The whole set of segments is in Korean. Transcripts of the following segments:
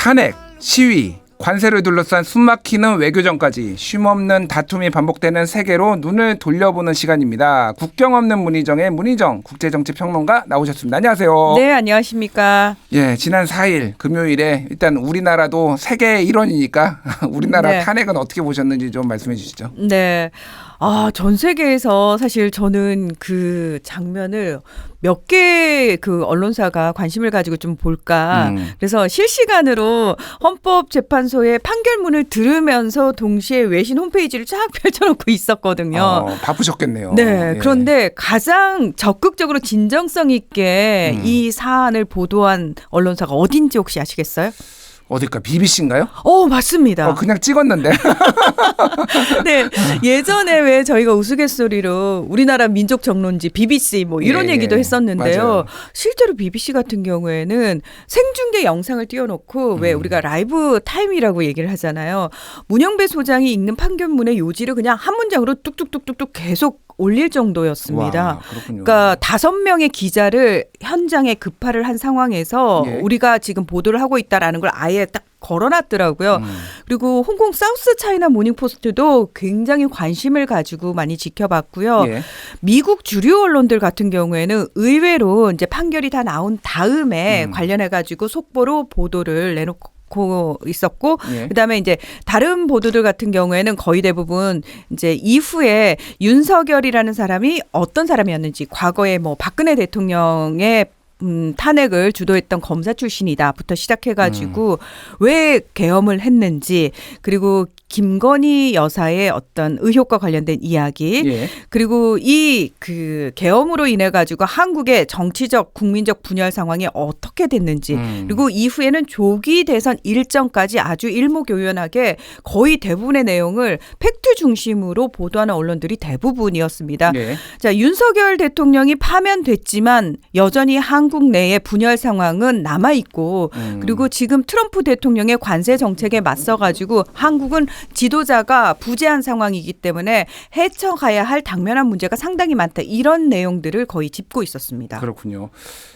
탄핵, 시위, 관세를 둘러싼 숨막히는 외교전까지 쉼없는 다툼이 반복되는 세계로 눈을 돌려보는 시간입니다. 국경 없는 문희정의 문희정 국제정치평론가 나오셨습니다. 안녕하세요. 네, 안녕하십니까. 예, 지난 4일 금요일에 일단 우리나라도 세계의 일원이니까 우리나라 네. 탄핵은 어떻게 보셨는지 좀 말씀해 주시죠. 네. 전 세계에서 사실 저는 그 장면을 몇 개 그 언론사가 관심을 가지고 좀 볼까. 그래서 실시간으로 헌법재판소의 판결문을 들으면서 동시에 외신 홈페이지를 쫙 펼쳐놓고 있었거든요. 바쁘셨겠네요. 네. 예. 그런데 가장 적극적으로 진정성 있게 이 사안을 보도한 언론사가 어딘지 혹시 아시겠어요? 어딜까? BBC인가요? 맞습니다. 그냥 찍었는데. 네, 예전에 왜 저희가 우스갯소리로 우리나라 민족 정론지 BBC 뭐 이런 예, 얘기도 예. 했었는데요. 맞아요. 실제로 BBC 같은 경우에는 생중계 영상을 띄워놓고 왜 우리가 라이브 타임이라고 얘기를 하잖아요. 문영배 소장이 읽는 판결문의 요지를 그냥 한 문장으로 뚝뚝뚝뚝뚝 계속 올릴 정도였습니다. 와, 그렇군요. 그러니까 5명의 기자를 현장에 급파를 한 상황에서 예. 우리가 지금 보도를 하고 있다라는 걸 아예 딱 걸어놨더라고요. 그리고 홍콩 사우스 차이나 모닝포스트도 굉장히 관심을 가지고 많이 지켜봤고요. 예. 미국 주류 언론들 같은 경우에는 의외로 이제 판결이 다 나온 다음에 관련해가지고 속보로 보도를 내놓고 있었고, 예. 그다음에 이제 다른 보도들 같은 경우에는 거의 대부분 이제 이후에 윤석열이라는 사람이 어떤 사람이었는지, 과거에 뭐 박근혜 대통령의 탄핵을 주도했던 검사 출신이다부터 시작해가지고 왜 계엄을 했는지, 그리고 김건희 여사의 어떤 의혹과 관련된 이야기, 예. 그리고 이 그 계엄으로 인해 가지고 한국의 정치적 국민적 분열 상황이 어떻게 됐는지, 그리고 이후에는 조기 대선 일정까지 아주 일목요연하게 거의 대부분의 내용을 팩트 중심으로 보도하는 언론들이 대부분이었습니다. 예. 자, 윤석열 대통령이 파면됐지만 여전히 한국 내의 분열 상황은 남아 있고, 그리고 지금 트럼프 대통령의 관세 정책에 맞서 가지고 한국은 지도자가 부재한 상황이기 때문에 헤쳐가야 할 당면한 문제가 상당히 많다. 이런 내용들을 거의 짚고 있었습니다. 그렇군요.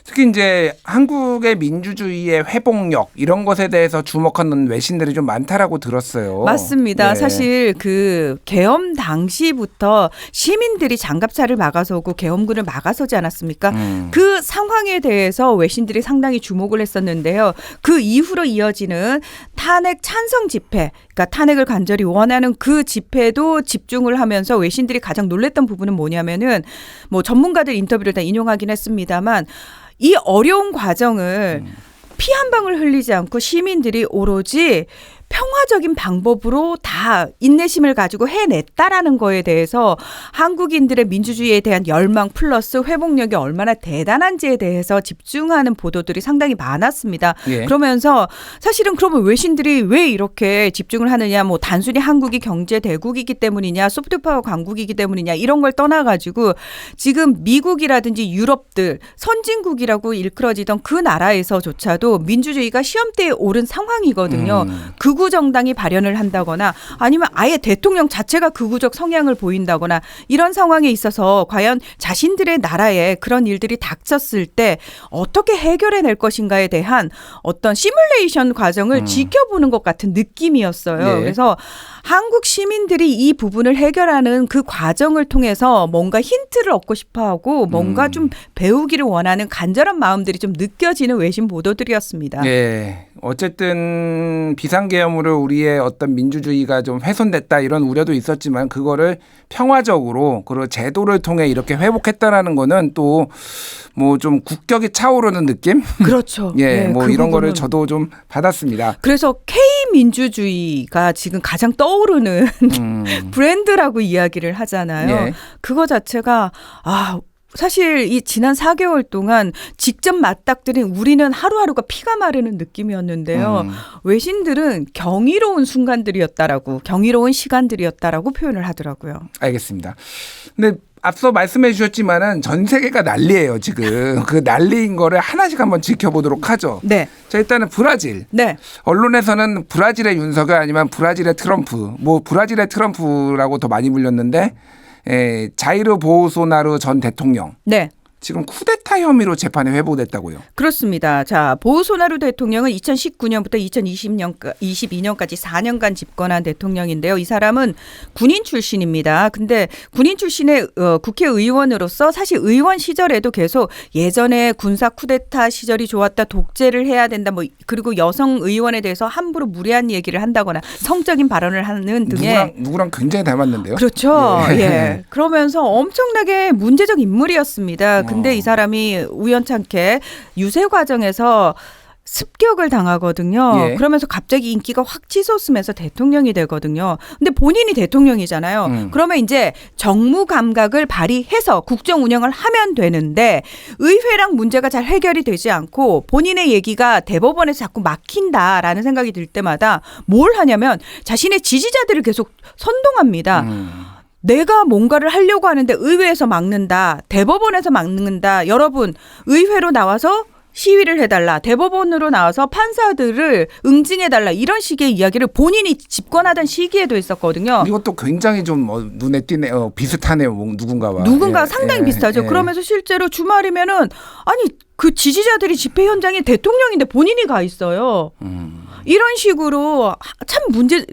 특히 이제 한국의 민주주의의 회복력 이런 것에 대해서 주목하는 외신들이 좀 많다라고 들었어요. 맞습니다. 네. 사실 그 계엄 당시부터 시민들이 장갑차를 막아서고 계엄군을 막아서지 않았습니까? 그 상황에 대해서 외신들이 상당히 주목을 했었는데요. 그 이후로 이어지는 탄핵 찬성 집회, 그러니까 탄핵을 간절히 원하는 그 집회도 집중을 하면서 외신들이 가장 놀랬던 부분은 뭐냐면은, 뭐 전문가들 인터뷰를 다 인용하긴 했습니다만, 이 어려운 과정을 피 한 방울 흘리지 않고 시민들이 오로지 평화적인 방법으로 다 인내심을 가지고 해냈다라는 거에 대해서 한국인들의 민주주의에 대한 열망 플러스 회복력이 얼마나 대단한지에 대해서 집중하는 보도들이 상당히 많았습니다. 예. 그러면서 사실은 그러면 외신들이 왜 이렇게 집중을 하느냐, 뭐 단순히 한국이 경제 대국이기 때문이냐, 소프트파워 강국이기 때문이냐, 이런 걸 떠나가지고 지금 미국이라든지 유럽들 선진국이라고 일컬어지던 그 나라에서조차도 민주주의가 시험대에 오른 상황이거든요. 극우 정당이 발현을 한다거나 아니면 아예 대통령 자체가 극우적 성향을 보인다거나 이런 상황에 있어서 과연 자신들의 나라에 그런 일들이 닥쳤을 때 어떻게 해결해낼 것인가에 대한 어떤 시뮬레이션 과정을 지켜보는 것 같은 느낌이었어요. 네. 그래서 한국 시민들이 이 부분을 해결하는 그 과정을 통해서 뭔가 힌트를 얻고 싶어하고 뭔가 좀 배우기를 원하는 간절한 마음들이 좀 느껴지는 외신 보도들이었습니다. 예. 어쨌든 비상계엄으로 우리의 어떤 민주주의가 좀 훼손됐다 이런 우려도 있었지만 그거를 평화적으로 그리고 제도를 통해 이렇게 회복했다라는 거는 또 뭐 좀 국격이 차오르는 느낌? 그렇죠. 예, 네, 뭐 그 이런 거를 부분은. 저도 좀 받았습니다. 그래서 K민주주의가 지금 가장 떠오르는 브랜드라고 이야기를 하잖아요. 예. 그거 자체가 사실 이 지난 4개월 동안 직접 맞닥뜨린 우리는 하루하루가 피가 마르는 느낌이었는데요. 외신들은 경이로운 순간들이었다라고, 경이로운 시간들이었다라고 표현을 하더라고요. 알겠습니다. 근데 앞서 말씀해 주셨지만은 전 세계가 난리예요, 지금. 그 난리인 거를 하나씩 한번 지켜보도록 하죠. 네. 자, 일단은 브라질. 네. 언론에서는 브라질의 윤석열 아니면 브라질의 트럼프, 뭐 브라질의 트럼프라고 더 많이 불렸는데 자이르 보우소나루 전 대통령. 네. 지금 쿠데타 혐의로 재판에 회부됐다고요. 그렇습니다. 자, 보우소나루 대통령은 2019년부터 2022년까지 4년간 집권한 대통령인데요. 이 사람은 군인 출신입니다. 근데 군인 출신의 국회의원으로서 사실 의원 시절에도 계속 예전에 군사 쿠데타 시절이 좋았다, 독재를 해야 된다, 뭐 그리고 여성 의원에 대해서 함부로 무례한 얘기를 한다거나 성적인 발언을 하는 등의 누구랑 굉장히 닮았는데요. 그렇죠. 예. 예. 그러면서 엄청나게 문제적 인물이었습니다. 근데 이 사람이 우연찮게 유세 과정에서 습격을 당하거든요. 예. 그러면서 갑자기 인기가 확 치솟으면서 대통령이 되거든요. 근데 본인이 대통령이잖아요. 그러면 이제 정무 감각을 발휘해서 국정 운영을 하면 되는데 의회랑 문제가 잘 해결이 되지 않고 본인의 얘기가 대법원에서 자꾸 막힌다라는 생각이 들 때마다 뭘 하냐면 자신의 지지자들을 계속 선동합니다. 내가 뭔가를 하려고 하는데 의회에서 막는다. 대법원에서 막는다. 여러분 의회로 나와서 시위를 해달라. 대법원으로 나와서 판사들을 응징해달라. 이런 식의 이야기를 본인이 집권하던 시기에도 했었거든요. 이것도 굉장히 좀 눈에 띄네. 비슷하네요. 누군가와. 누군가 상당히 비슷하죠. 그러면서 실제로 주말이면은 아니 그 지지자들이 집회 현장에 대통령인데 본인이 가 있어요. 이런 식으로 참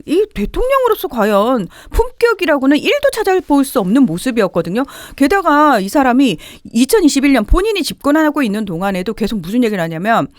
이 대통령으로서 과연 품격이라고는 1도 찾아볼 수 없는 모습이었거든요. 게다가 이 사람이 2021년 본인이 집권하고 있는 동안에도 계속 무슨 얘기를 하냐면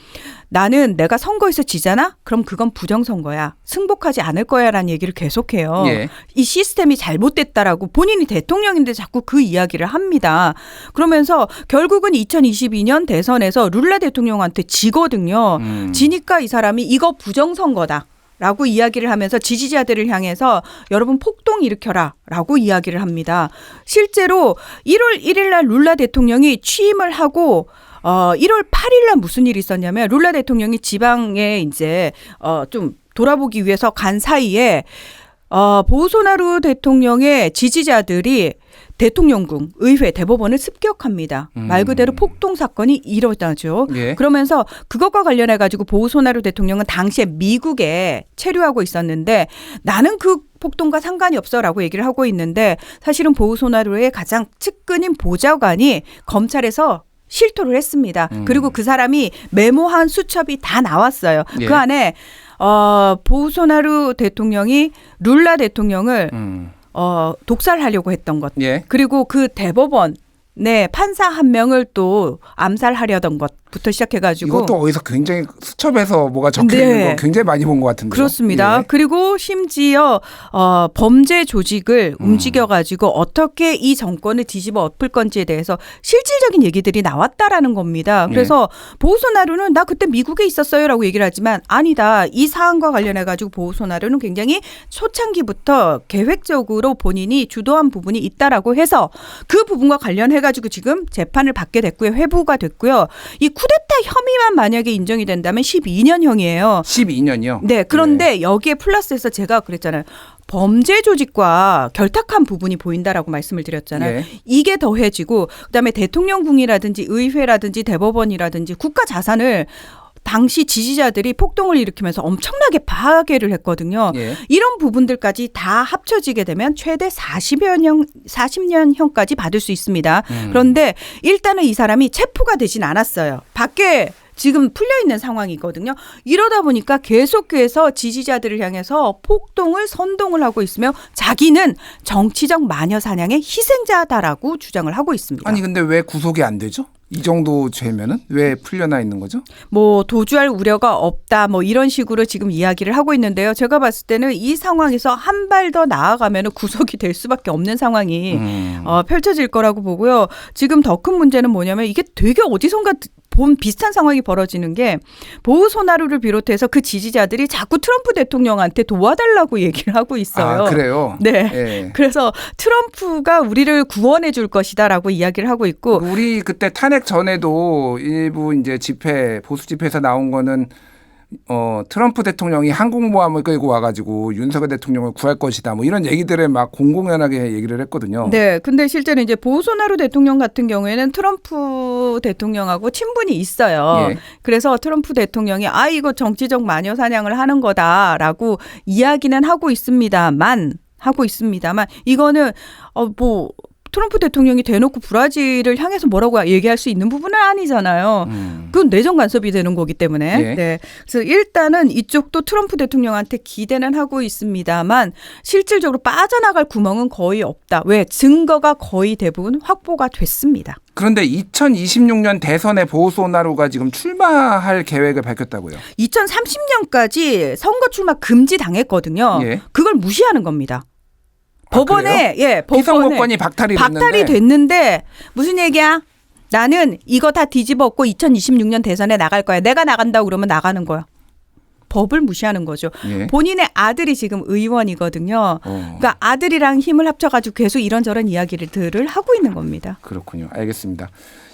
나는 내가 선거에서 지잖아? 그럼 그건 부정선거야. 승복하지 않을 거야 라는 얘기를 계속해요. 예. 이 시스템이 잘못됐다라고 본인이 대통령인데 자꾸 그 이야기를 합니다. 그러면서 결국은 2022년 대선에서 룰라 대통령한테 지거든요. 지니까 이 사람이 이거 부정선거다. 라고 이야기를 하면서 지지자들을 향해서 여러분 폭동 일으켜라 라고 이야기를 합니다. 실제로 1월 1일 날 룰라 대통령이 취임을 하고 1월 8일 날 무슨 일이 있었냐면 룰라 대통령이 지방에 이제 좀 돌아보기 위해서 간 사이에 보우소나루 대통령의 지지자들이 대통령궁, 의회, 대법원을 습격합니다. 말 그대로 폭동 사건이 일어나죠. 예. 그러면서 그것과 관련해 가지고 보우소나루 대통령은 당시에 미국에 체류하고 있었는데 나는 그 폭동과 상관이 없어라고 얘기를 하고 있는데 사실은 보우소나루의 가장 측근인 보좌관이 검찰에서 실토를 했습니다. 그리고 그 사람이 메모한 수첩이 다 나왔어요. 예. 그 안에 보우소나루 대통령이 룰라 대통령을 독살하려고 했던 것. 예. 그리고 그 대법원 네 판사 한 명을 또 암살하려던 것부터 시작해가지고 이것도 어디서 굉장히 수첩에서 뭐가 적혀 있는 네. 거 굉장히 많이 본 것 같은데요. 그렇습니다. 예. 그리고 심지어 범죄 조직을 움직여가지고 어떻게 이 정권을 뒤집어 엎을 건지에 대해서 실질적인 얘기들이 나왔다라는 겁니다. 그래서 보우소나루는 나 그때 미국에 있었어요라고 얘기를 하지만 아니다. 이 사안과 관련해가지고 보우소나루는 굉장히 초창기부터 계획적으로 본인이 주도한 부분이 있다라고 해서 그 부분과 관련해가지고 지금 재판을 받게 됐고요. 회부가 됐고요. 이 쿠데타 혐의만 만약에 인정이 된다면 12년형이에요. 12년이요? 네. 그런데 여기에 플러스해서 제가 그랬잖아요. 범죄 조직과 결탁한 부분이 보인다라고 말씀을 드렸잖아요. 예. 이게 더해지고 그다음에 대통령궁이라든지 의회라든지 대법원이라든지 국가 자산을 당시 지지자들이 폭동을 일으키면서 엄청나게 파괴를 했거든요. 예. 이런 부분들까지 다 합쳐지게 되면 최대 40년형까지 받을 수 있습니다. 그런데 일단은 이 사람이 체포가 되진 않았어요. 밖에 지금 풀려 있는 상황이거든요. 이러다 보니까 계속해서 지지자들을 향해서 폭동을 선동을 하고 있으며 자기는 정치적 마녀 사냥의 희생자다라고 주장을 하고 있습니다. 아니 근데 왜 구속이 안 되죠? 이 정도 죄면은 왜 풀려나 있는 거죠? 뭐 도주할 우려가 없다 뭐 이런 식으로 지금 이야기를 하고 있는데요. 제가 봤을 때는 이 상황에서 한 발 더 나아가면 구속이 될 수밖에 없는 상황이 펼쳐질 거라고 보고요. 지금 더 큰 문제는 뭐냐면 이게 되게 어디선가 본 비슷한 상황이 벌어지는 게 보우소나루를 비롯해서 그 지지자들이 자꾸 트럼프 대통령한테 도와달라고 얘기를 하고 있어요. 아, 그래요? 네. 예. 그래서 트럼프가 우리를 구원해 줄 것이다라고 이야기를 하고 있고 우리 그때 탄핵 전에도 일부 이제 보수 집회에서 나온 거는 트럼프 대통령이 항공모함을 끌고 와가지고 윤석열 대통령을 구할 것이다. 뭐 이런 얘기들을 막 공공연하게 얘기를 했거든요. 네. 근데 실제로 이제 보우소나루 대통령 같은 경우에는 트럼프 대통령하고 친분이 있어요. 예. 그래서 트럼프 대통령이 이거 정치적 마녀 사냥을 하는 거다라고 이야기는 하고 있습니다만 이거는 트럼프 대통령이 대놓고 브라질을 향해서 뭐라고 얘기할 수 있는 부분은 아니잖아요. 그건 내정 간섭이 되는 거기 때문에. 예. 네. 그래서 일단은 이쪽도 트럼프 대통령한테 기대는 하고 있습니다만 실질적으로 빠져나갈 구멍은 거의 없다. 왜? 증거가 거의 대부분 확보가 됐습니다. 그런데 2026년 대선에 보소나루가 지금 출마할 계획을 밝혔다고요. 2030년까지 선거 출마 금지 당했거든요. 예. 그걸 무시하는 겁니다. 아, 법원에 피선거권이 박탈이 됐는데 무슨 얘기야? 나는 이거 다 뒤집어 엎고 2026년 대선에 나갈 거야. 내가 나간다고 그러면 나가는 거야. 법을 무시하는 거죠. 예. 본인의 아들이 지금 의원이거든요. 그러니까 아들이랑 힘을 합쳐가지고 계속 이런저런 이야기들을 하고 있는 겁니다. 그렇군요. 알겠습니다.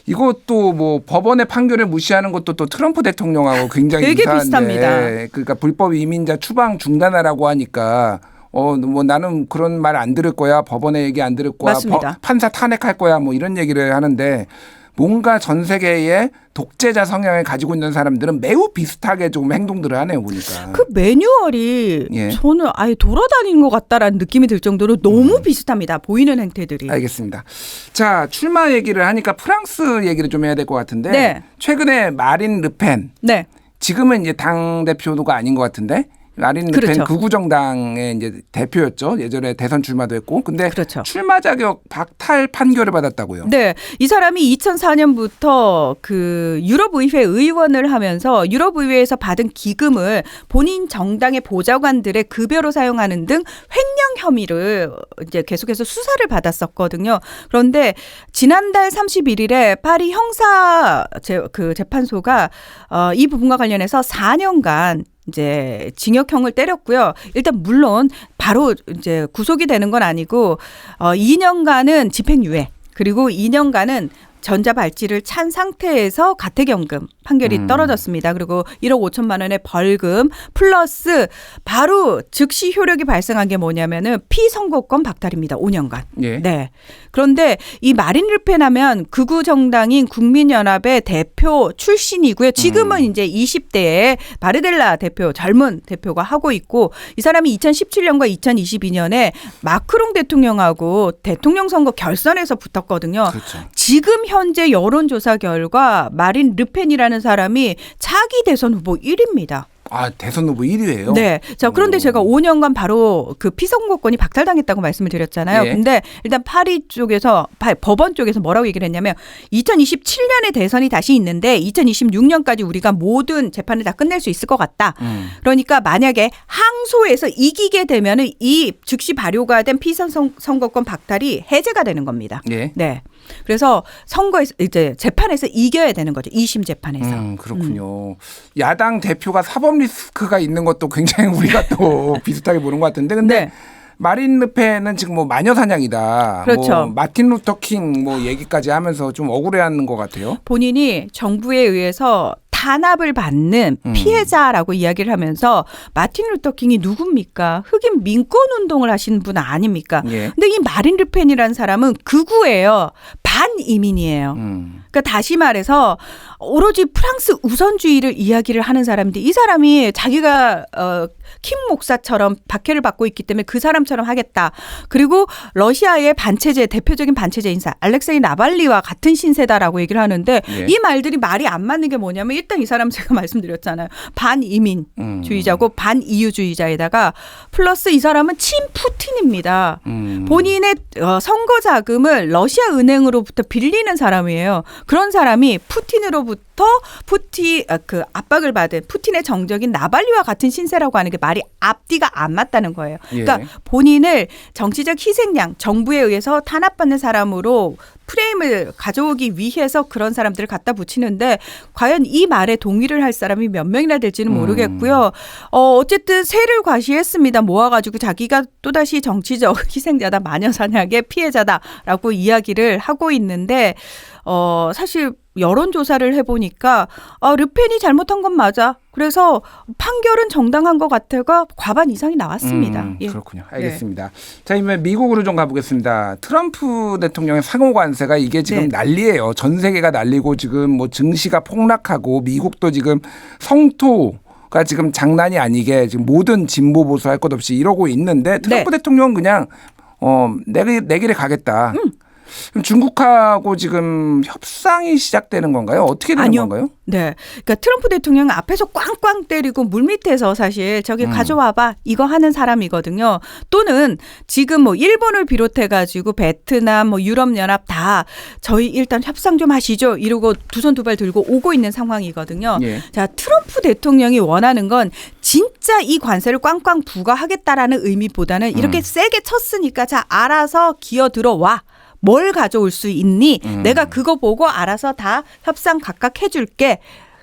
이것도 뭐 법원의 판결을 무시하는 것도 또 트럼프 대통령하고 굉장히 되게 이상한데, 비슷합니다. 그러니까 불법 이민자 추방 중단하라고 하니까 뭐 나는 그런 말 안 들을 거야. 법원의 얘기 안 들을 거야. 맞습니다. 판사 탄핵할 거야. 뭐 이런 얘기를 하는데 뭔가 전 세계의 독재자 성향을 가지고 있는 사람들은 매우 비슷하게 좀 행동들을 하네요. 보니까. 그 매뉴얼이 예. 저는 아예 돌아다니는 것 같다라는 느낌이 들 정도로 너무 비슷합니다. 보이는 행태들이. 알겠습니다. 자, 출마 얘기를 하니까 프랑스 얘기를 좀 해야 될 것 같은데 네. 최근에 마린 르펜 네. 지금은 이제 당 대표가 아닌 것 같은데 마린 르펜 그렇죠. 극우 정당의 이제 대표였죠. 예전에 대선 출마도 했고, 근데 그렇죠. 출마 자격 박탈 판결을 받았다고요. 네, 이 사람이 2004년부터 그 유럽의회 의원을 하면서 유럽의회에서 받은 기금을 본인 정당의 보좌관들의 급여로 사용하는 등 횡령 혐의를 이제 계속해서 수사를 받았었거든요. 그런데 지난달 31일에 파리 형사 재판소가 이 부분과 관련해서 4년간 이제 징역형을 때렸고요. 일단 물론 바로 이제 구속이 되는 건 아니고 2년간은 집행유예 그리고 2년간은 전자발찌를 찬 상태에서 가택연금 판결이 떨어졌습니다. 그리고 1억 5천만 원의 벌금 플러스 바로 즉시 효력이 발생한 게 뭐냐면은 피선거권 박탈입니다. 5년간. 예. 네. 그런데 이 마린 르펜 하면 극우 정당인 국민연합의 대표 출신이고요. 지금은 이제 20대의 바르델라 대표, 젊은 대표가 하고 있고 이 사람이 2017년과 2022년에 마크롱 대통령하고 대통령 선거 결선에서 붙었거든요. 그렇죠. 지금 현재 여론조사 결과 마린 르펜이라는 사람이 차기 대선 후보 1위입니다. 아, 대선 후보 1위예요. 네. 자, 그런데 제가 5년간 바로 그 피선거권이 박탈당했다고 말씀을 드렸잖아요. 예. 근데 일단 파리 쪽에서 법원 쪽에서 뭐라고 얘기를 했냐면 2027년에 대선이 다시 있는데 2026년까지 우리가 모든 재판을 다 끝낼 수 있을 것 같다. 그러니까 만약에 항소에서 이기게 되면은 이 즉시 발효가 된 피선거권 박탈이 해제가 되는 겁니다. 예. 네. 그래서 선거에서 이제 재판에서 이겨야 되는 거죠. 2심 재판에서. 그렇군요. 야당 대표가 사법 리스크가 있는 것도 굉장히 우리가 또 비슷하게 보는 것 같은데, 근데 네. 마린 르펜은 지금 뭐 마녀 사냥이다. 그렇죠. 뭐 마틴 루터 킹 뭐 얘기까지 하면서 좀 억울해하는 것 같아요. 본인이 정부에 의해서 탄압을 받는 피해자라고 이야기를 하면서 마틴 루터 킹이 누굽니까? 흑인 민권 운동을 하시는 분 아닙니까? 예. 근데 이 마린 르펜이라는 사람은 극우예요. 반이민이에요. 그러니까 다시 말해서 오로지 프랑스 우선주의를 이야기를 하는 사람인데 이 사람이 자기가 킴 목사처럼 박해를 받고 있기 때문에 그 사람처럼 하겠다. 그리고 러시아의 반체제 대표적인 반체제 인사 알렉세이 나발리와 같은 신세다라고 얘기를 하는데 예. 이 말들이 말이 안 맞는 게 뭐냐면 일단 이 사람 제가 말씀드렸잖아요. 반이민주의자고 반이유주의자에다가 플러스 이 사람은 친푸틴입니다. 본인의 선거 자금을 러시아 은행으로부터 빌리는 사람이에요. 그런 사람이 푸틴으로부터 그 압박을 받은 푸틴의 정적인 나발리와 같은 신세라고 하는 게 말이 앞뒤가 안 맞다는 거예요. 그러니까 예. 본인을 정치적 희생양, 정부에 의해서 탄압받는 사람으로 프레임을 가져오기 위해서 그런 사람들을 갖다 붙이는데 과연 이 말에 동의를 할 사람이 몇 명이나 될지는 모르겠고요. 어쨌든 세를 과시했습니다. 모아가지고 자기가 또다시 정치적 희생자다, 마녀사냥의 피해자다라고 이야기를 하고 있는데 사실 여론조사를 해보니까 르펜이 잘못한 건 맞아. 그래서 판결은 정당한 것 같아가 과반 이상이 나왔습니다. 예. 그렇군요. 알겠습니다. 자, 이제 미국으로 좀 가보겠습니다. 트럼프 대통령의 상호 관세가 이게 지금 네. 난리예요. 전 세계가 난리고 지금 뭐 증시가 폭락하고 미국도 지금 성토가 지금 장난이 아니게 지금 모든 진보 보수 할 것 없이 이러고 있는데 트럼프 대통령은 그냥 내 길에 가겠다. 그럼 중국하고 지금 협상이 시작되는 건가요? 어떻게 되는 아니요. 건가요? 네. 그러니까 트럼프 대통령은 앞에서 꽝꽝 때리고 물밑에서 사실 저기 가져와봐 이거 하는 사람이거든요. 또는 지금 뭐 일본을 비롯해가지고 베트남, 뭐 유럽연합 다 저희 일단 협상 좀 하시죠 이러고 두 손 두 발 들고 오고 있는 상황이거든요. 예. 자, 트럼프 대통령이 원하는 건 진짜 이 관세를 꽝꽝 부과하겠다라는 의미보다는 이렇게 세게 쳤으니까 자 알아서 기어 들어와. 뭘 가져올 수 있니? 내가 그거 보고 알아서 다 협상 각각 해줄게.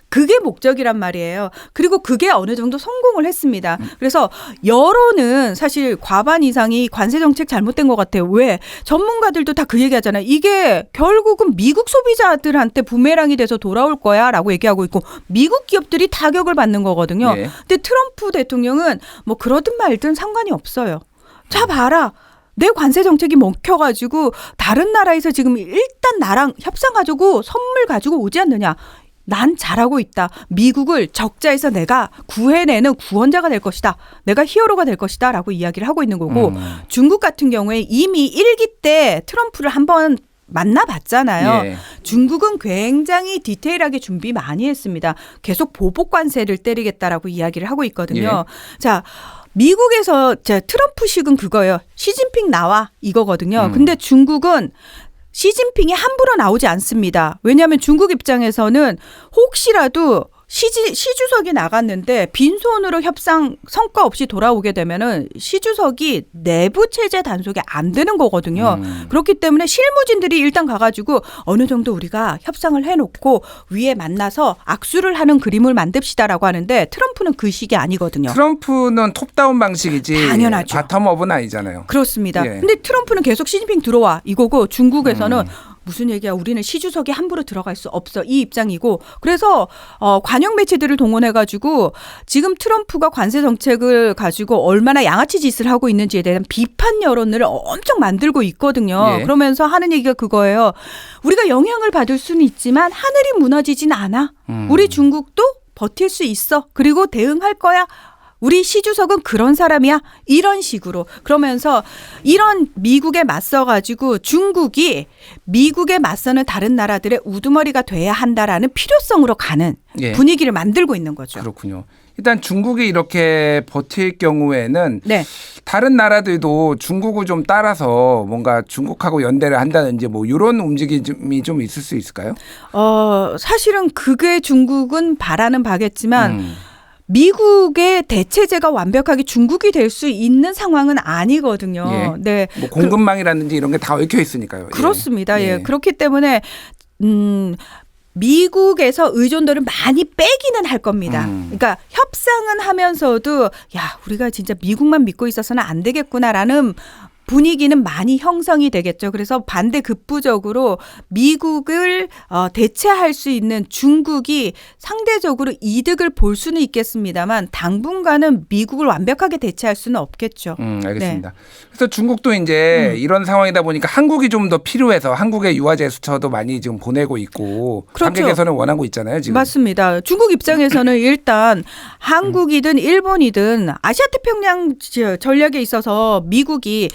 그게 목적이란 말이에요. 그리고 그게 어느 정도 성공을 했습니다. 그래서 여론은 사실 과반 이상이 관세 정책 잘못된 것 같아요. 왜? 전문가들도 다 그 얘기하잖아요. 이게 결국은 미국 소비자들한테 부메랑이 돼서 돌아올 거야 라고 얘기하고 있고 미국 기업들이 타격을 받는 거거든요. 네. 근데 트럼프 대통령은 뭐 그러든 말든 상관이 없어요. 자 봐라. 내 관세 정책이 먹혀가지고 다른 나라에서 지금 일단 나랑 협상하자고 선물 가지고 오지 않느냐. 난 잘하고 있다. 미국을 적자에서 내가 구해내는 구원자가 될 것이다. 내가 히어로가 될 것이다. 라고 이야기를 하고 있는 거고 중국 같은 경우에 이미 1기 때 트럼프를 한번 만나봤잖아요. 예. 중국은 굉장히 디테일하게 준비 많이 했습니다. 계속 보복 관세를 때리겠다라고 이야기를 하고 있거든요. 자, 미국에서 트럼프식은 그거예요. 시진핑 나와 이거거든요. 근데 중국은 시진핑이 함부로 나오지 않습니다. 왜냐하면 중국 입장에서는 혹시라도 시 주석이 나갔는데 빈손으로 협상 성과 없이 돌아오게 되면은 시 주석이 내부 체제 단속이 안 되는 거거든요. 그렇기 때문에 실무진들이 일단 가가지고 어느 정도 우리가 협상을 해놓고 위에 만나서 악수를 하는 그림을 만듭시다라고 하는데 트럼프는 그 식이 아니거든요. 트럼프는 톱다운 방식이지 당연하죠. 바텀업은 아니잖아요. 그렇습니다. 예. 근데 트럼프는 계속 시진핑 들어와 이거고 중국에서는 무슨 얘기야? 우리는 시 주석이 함부로 들어갈 수 없어. 이 입장이고 그래서 관영 매체들을 동원해가지고 지금 트럼프가 관세 정책을 가지고 얼마나 양아치 짓을 하고 있는지에 대한 비판 여론을 엄청 만들고 있거든요. 예. 그러면서 하는 얘기가 그거예요. 우리가 영향을 받을 수는 있지만 하늘이 무너지진 않아. 우리 중국도 버틸 수 있어. 그리고 대응할 거야. 우리 시 주석은 그런 사람이야. 이런 식으로. 그러면서 이런 미국에 맞서가지고 중국이 미국에 맞서는 다른 나라들의 우두머리가 돼야 한다라는 필요성으로 가는 예. 분위기를 만들고 있는 거죠. 그렇군요. 일단 중국이 이렇게 버틸 경우에는 네. 다른 나라들도 중국을 좀 따라서 뭔가 중국하고 연대를 한다든지 뭐 이런 움직임이 좀 있을 수 있을까요? 사실은 그게 중국은 바라는 바겠지만 미국의 대체제가 완벽하게 중국이 될 수 있는 상황은 아니거든요. 예. 네. 뭐 공급망이라든지 이런 게 다 얽혀 있으니까요. 그렇습니다. 예. 예. 그렇기 때문에 미국에서 의존도를 많이 빼기는 할 겁니다. 그러니까 협상은 하면서도 야, 우리가 진짜 미국만 믿고 있어서는 안 되겠구나라는 분위기는 많이 형성이 되겠죠. 그래서 반대급부적으로 미국을 대체할 수 있는 중국이 상대적으로 이득을 볼 수는 있겠습니다만 당분간은 미국을 완벽하게 대체할 수는 없겠죠. 알겠습니다. 네. 그래서 중국도 이제 이런 상황이다 보니까 한국이 좀 더 필요해서 한국의 유화제 수처도 많이 지금 보내고 있고 그렇죠. 관계 개선을 원하고 있잖아요. 지금. 맞습니다. 중국 입장에서는 일단 한국이든 일본이든 아시아 태평양 전략에 있어서 미국이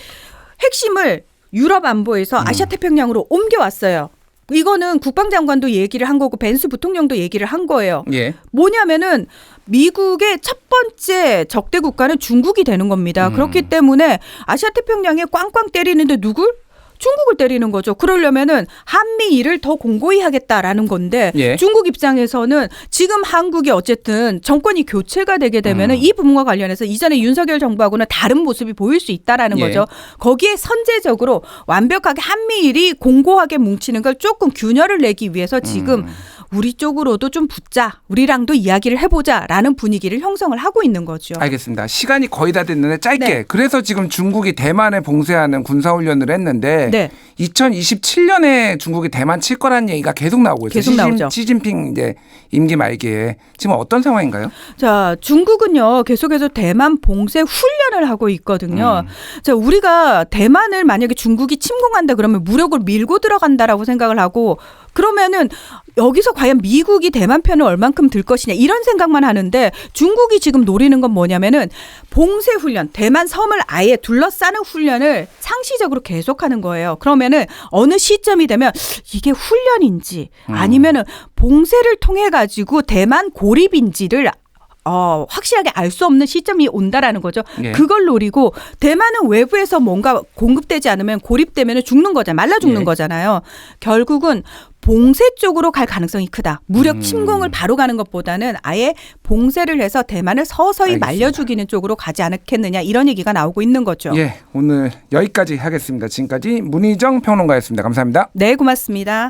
핵심을 유럽 안보에서 아시아 태평양으로 옮겨왔어요. 이거는 국방장관도 얘기를 한 거고 벤스 부통령도 얘기를 한 거예요. 예. 뭐냐면은 미국의 첫 번째 적대 국가는 중국이 되는 겁니다. 그렇기 때문에 아시아 태평양에 꽝꽝 때리는데 누굴? 중국을 때리는 거죠. 그러려면은 한미일을 더 공고히 하겠다라는 건데 예. 중국 입장에서는 지금 한국이 어쨌든 정권이 교체가 되게 되면은 이 부분과 관련해서 이전에 윤석열 정부하고는 다른 모습이 보일 수 있다라는 예. 거죠. 거기에 선제적으로 완벽하게 한미일이 공고하게 뭉치는 걸 조금 균열을 내기 위해서 지금 우리 쪽으로도 좀 붙자. 우리랑도 이야기를 해보자라는 분위기를 형성을 하고 있는 거죠. 알겠습니다. 시간이 거의 다 됐는데 짧게. 네. 그래서 지금 중국이 대만을 봉쇄하는 군사훈련을 했는데 네. 2027년에 중국이 대만 칠 거라는 얘기가 계속 나오고 있어요. 계속 나오죠. 시진핑 이제 임기 말기에 지금 어떤 상황인가요? 자, 중국은요, 계속해서 대만 봉쇄 훈련을 하고 있거든요. 자, 우리가 대만을 만약에 중국이 침공한다 그러면 무력을 밀고 들어간다라고 생각을 하고 그러면은 여기서 과연 미국이 대만 편을 얼만큼 들 것이냐 이런 생각만 하는데 중국이 지금 노리는 건 뭐냐면은 봉쇄 훈련, 대만 섬을 아예 둘러싸는 훈련을 상시적으로 계속하는 거예요. 그러면은 어느 시점이 되면 이게 훈련인지 아니면은 봉쇄를 통해 가지고 대만 고립인지를 확실하게 알 수 없는 시점이 온다라는 거죠. 예. 그걸 노리고 대만은 외부에서 뭔가 공급되지 않으면 고립되면 죽는 거잖아요. 말라 죽는 예. 거잖아요. 결국은 봉쇄 쪽으로 갈 가능성이 크다. 무력 침공을 바로 가는 것보다는 아예 봉쇄를 해서 대만을 서서히 알겠습니다. 말려 죽이는 쪽으로 가지 않겠느냐 이런 얘기가 나오고 있는 거죠. 예, 오늘 여기까지 하겠습니다. 지금까지 문희정 평론가였습니다. 감사합니다. 네, 고맙습니다.